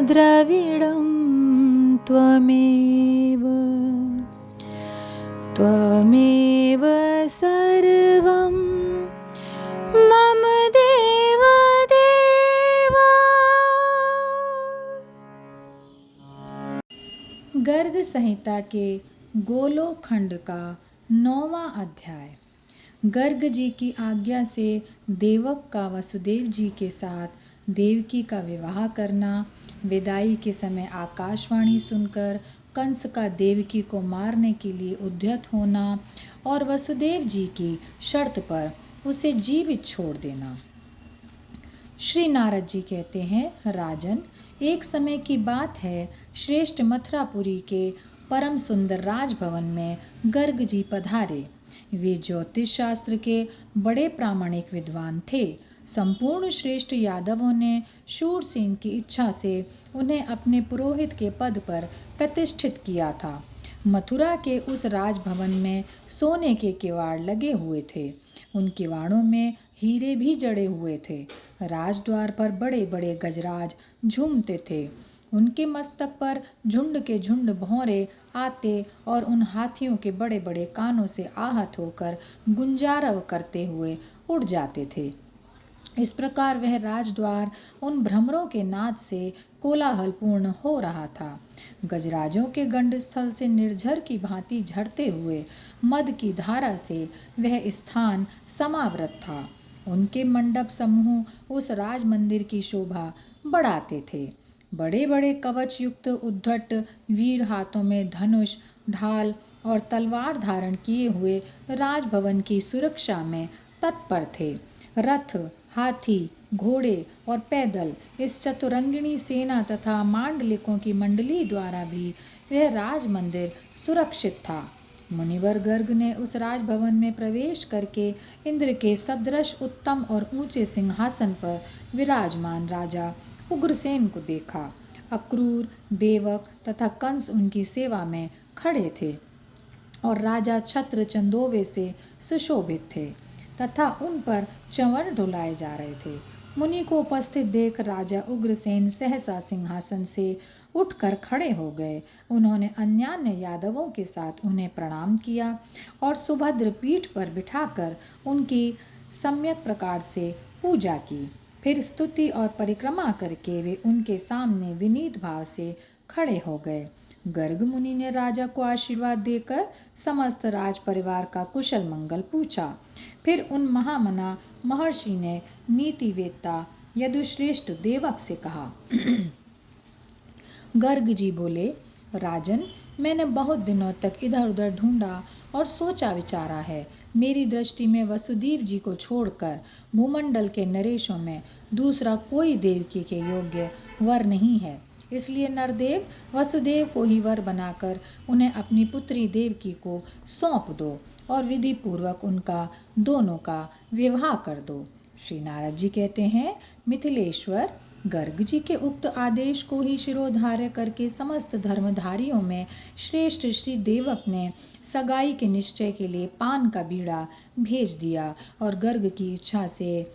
द्रविडं त्वमेव त्वमेव सर्वं मम देव देवा। गर्ग संहिता के गोलोकखंड का 9वां अध्याय। गर्ग जी की आज्ञा से देवक का वसुदेव जी के साथ देवकी का विवाह करना, विदाई के समय आकाशवाणी सुनकर कंस का देवकी को मारने के लिए उद्यत होना और वसुदेव जी की शर्त पर उसे जीवित छोड़ देना। श्री नारद जी कहते हैं, राजन, एक समय की बात है, श्रेष्ठ मथुरापुरी के परम सुंदर राजभवन में गर्ग जी पधारे। वे ज्योतिष शास्त्र के बड़े प्रामाणिक विद्वान थे। संपूर्ण श्रेष्ठ यादवों ने शूरसेन की इच्छा से उन्हें अपने पुरोहित के पद पर प्रतिष्ठित किया था। मथुरा के उस राजभवन में सोने के किवाड़ लगे हुए थे। उन किवाड़ों में हीरे भी जड़े हुए थे। राजद्वार पर बड़े बड़े गजराज झूमते थे। उनके मस्तक पर झुंड के झुंड भौरे आते और उन हाथियों के बड़े बड़े कानों से आहत होकर गुंजारव करते हुए उड़ जाते थे। इस प्रकार वह राजद्वार उन भ्रमरों के नाद से कोलाहलपूर्ण हो रहा था। गजराजों के गंडस्थल से निर्झर की भांति झरते हुए मद की धारा से वह स्थान समावृत था। उनके मंडप समूह उस राज मंदिर की शोभा बढ़ाते थे। बड़े बड़े कवच युक्त उद्धट वीर हाथों में धनुष, ढाल और तलवार धारण किए हुए राजभवन की सुरक्षा में तत्पर थे। रथ, हाथी, घोड़े और पैदल इस चतुरंगिणी सेना तथा मांडलिकों की मंडली द्वारा भी वह राज मंदिर सुरक्षित था। मुनिवर गर्ग ने उस राजभवन में प्रवेश करके इंद्र के सदृश उत्तम और ऊंचे सिंहासन पर विराजमान राजा उग्रसेन को देखा। अक्रूर, देवक तथा कंस उनकी सेवा में खड़े थे और राजा छत्र चंदोवे से सुशोभित थे तथा उन पर चंवर ढुलाए जा रहे थे। मुनि को उपस्थित देख राजा उग्रसेन सहसा सिंहासन से उठकर खड़े हो गए। उन्होंने अन्यान्य यादवों के साथ उन्हें प्रणाम किया और सुभद्र पीठ पर बिठाकर उनकी सम्यक प्रकार से पूजा की। फिर स्तुति और परिक्रमा करके वे उनके सामने विनीत भाव से खड़े हो गए। गर्ग मुनि ने राजा को आशीर्वाद देकर समस्त राज परिवार का कुशल मंगल पूछा। फिर उन महामना महर्षि ने नीतिवेत्ता यदुश्रेष्ठ देवक से कहा। गर्ग जी बोले, राजन, मैंने बहुत दिनों तक इधर उधर ढूंढा और सोचा विचारा है। मेरी दृष्टि में वसुदेव जी को छोड़कर भूमंडल के नरेशों में दूसरा कोई देवकी के योग्य वर नहीं है। इसलिए नरदेव वसुदेव को ही वर बनाकर उन्हें अपनी पुत्री देवकी को सौंप दो और विधि पूर्वक उनका दोनों का विवाह कर दो। श्री नारद जी कहते हैं, मिथिलेश्वर, गर्ग जी के उक्त आदेश को ही शिरोधार्य करके समस्त धर्मधारियों में श्रेष्ठ श्री देवक ने सगाई के निश्चय के लिए पान का बीड़ा भेज दिया और गर्ग की इच्छा से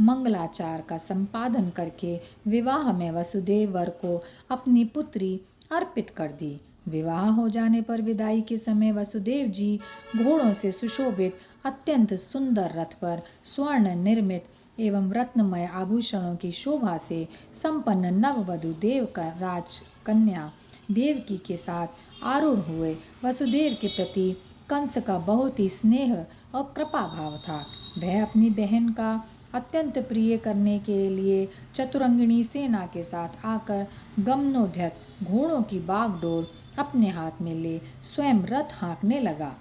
मंगलाचार का संपादन करके विवाह में वसुदेव वर को अपनी पुत्री अर्पित कर दी। विवाह हो जाने पर विदाई के समय वसुदेव जी घोड़ों से सुशोभित अत्यंत सुंदर रथ पर स्वर्ण निर्मित एवं रत्नमय आभूषणों की शोभा से संपन्न नववधु देव का राजकन्या देवकी के साथ आरूढ़ हुए। वसुदेव के प्रति कंस का बहुत ही स्नेह और कृपा भाव था। वह अपनी बहन का अत्यंत प्रिय करने के लिए चतुरंगिणी सेना के साथ आकर गमनोद्यत घोड़ों की बागडोर अपने हाथ में ले स्वयं रथ हाँकने लगा।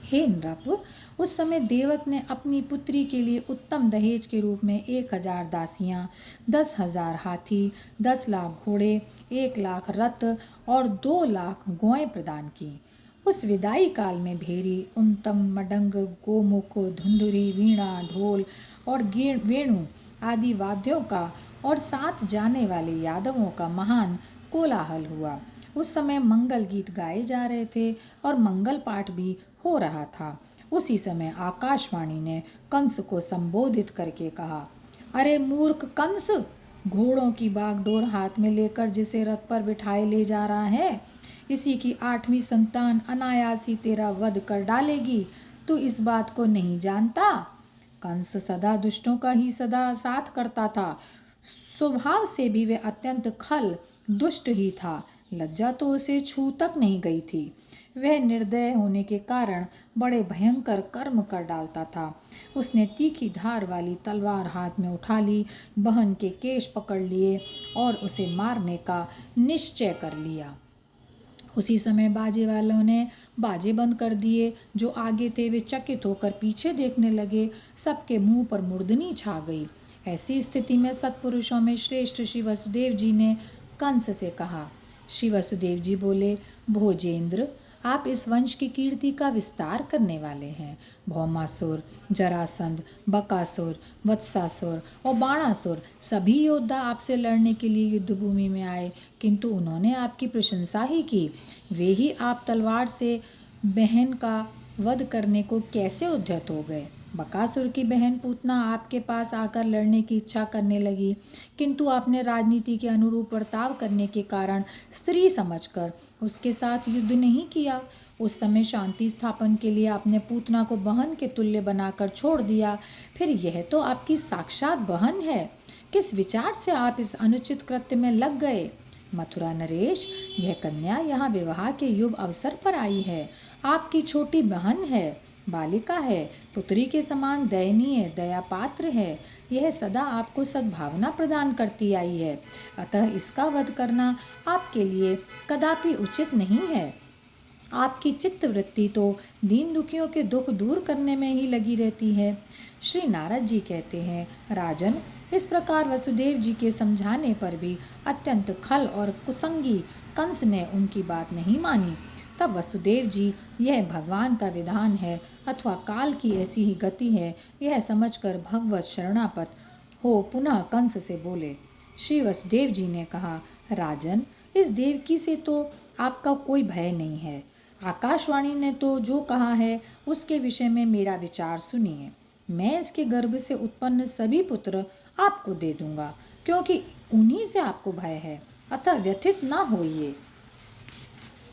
हे नृप, उस समय देवक ने अपनी पुत्री के लिए उत्तम दहेज के रूप में 1000 दासियां, 10,000 हाथी, 10 लाख घोड़े, 1 लाख रथ और 2 लाख गौएं प्रदान की। उस विदाई काल में भेरी, उन्तम, मडंग, गोमुख, धुंधुरी, वीणा, ढोल और वेणु आदि वाद्यों का और साथ जाने वाले यादवों का महान कोलाहल हुआ। उस समय मंगल गीत गाए जा रहे थे और मंगल पाठ भी हो रहा था। उसी समय आकाशवाणी ने कंस को संबोधित करके कहा, अरे मूर्ख कंस, घोड़ों की बागडोर हाथ में लेकर जिसे रथ पर बिठाए ले जा रहा है, इसी की 8वीं संतान अनायास ही तेरा वध कर डालेगी। तू इस बात को नहीं जानता? कंस सदा दुष्टों का ही सदा साथ करता था। स्वभाव से भी वह अत्यंत खल दुष्ट ही था। लज्जा तो उसे छू तक नहीं गई थी। वह निर्दय होने के कारण बड़े भयंकर कर्म कर डालता था। उसने तीखी धार वाली तलवार हाथ में उठा ली, बहन के केश पकड़ लिए और उसे मारने का निश्चय कर लिया। उसी समय बाजे वालों ने बाजे बंद कर दिए। जो आगे थे वे चकित होकर पीछे देखने लगे। सबके मुंह पर मुर्दनी छा गई। ऐसी स्थिति में सत्पुरुषों में श्रेष्ठ श्री वसुदेव जी ने कंस से कहा। श्री वसुदेव जी बोले, भोजेंद्र, आप इस वंश की कीर्ति का विस्तार करने वाले हैं। भौमासुर, जरासंध, बकासुर, वत्सासुर और बाणासुर सभी योद्धा आपसे लड़ने के लिए युद्ध भूमि में आए, किंतु उन्होंने आपकी प्रशंसा ही की। वे ही आप तलवार से बहन का वध करने को कैसे उद्यत हो गए? बकासुर की बहन पूतना आपके पास आकर लड़ने की इच्छा करने लगी, किंतु आपने राजनीति के अनुरूप बर्ताव करने के कारण स्त्री समझकर उसके साथ युद्ध नहीं किया। उस समय शांति स्थापन के लिए आपने पूतना को बहन के तुल्य बनाकर छोड़ दिया। फिर यह तो आपकी साक्षात बहन है। किस विचार से आप इस अनुचित कृत्य में लग गए? मथुरा नरेश, यह कन्या यहाँ विवाह के युग अवसर पर आई है। आपकी छोटी बहन है, बालिका है, पुत्री के समान दयनीय, दया पात्र है। यह सदा आपको सद्भावना प्रदान करती आई है, अतः इसका वध करना आपके लिए कदापि उचित नहीं है। आपकी चित्तवृत्ति तो दीन दुखियों के दुख दूर करने में ही लगी रहती है। श्री नारद जी कहते हैं, राजन, इस प्रकार वसुदेव जी के समझाने पर भी अत्यंत खल और कुसंगी कंस ने उनकी बात नहीं मानी। तब वसुदेव जी, यह भगवान का विधान है अथवा काल की ऐसी ही गति है, यह समझकर भगवत शरणापत हो पुनः कंस से बोले। श्री वसुदेव जी ने कहा, राजन, इस देवकी से तो आपका कोई भय नहीं है। आकाशवाणी ने तो जो कहा है उसके विषय में मेरा विचार सुनिए। मैं इसके गर्भ से उत्पन्न सभी पुत्र आपको दे दूंगा, क्योंकि उन्हीं से आपको भय है, अतः व्यथित ना होइए।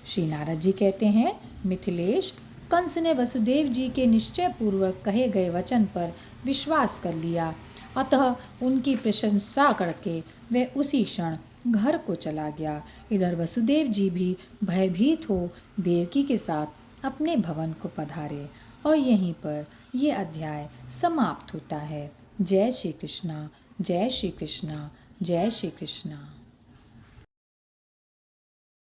श्री नारद जी कहते हैं, मिथिलेश, कंस ने वसुदेव जी के निश्चय पूर्वक कहे गए वचन पर विश्वास कर लिया, अतः उनकी प्रशंसा करके वह उसी क्षण घर को चला गया। इधर वसुदेव जी भी भयभीत हो देवकी के साथ अपने भवन को पधारे। और यहीं पर ये अध्याय समाप्त होता है। जय श्री कृष्णा, जय श्री कृष्णा, जय श्री कृष्णा।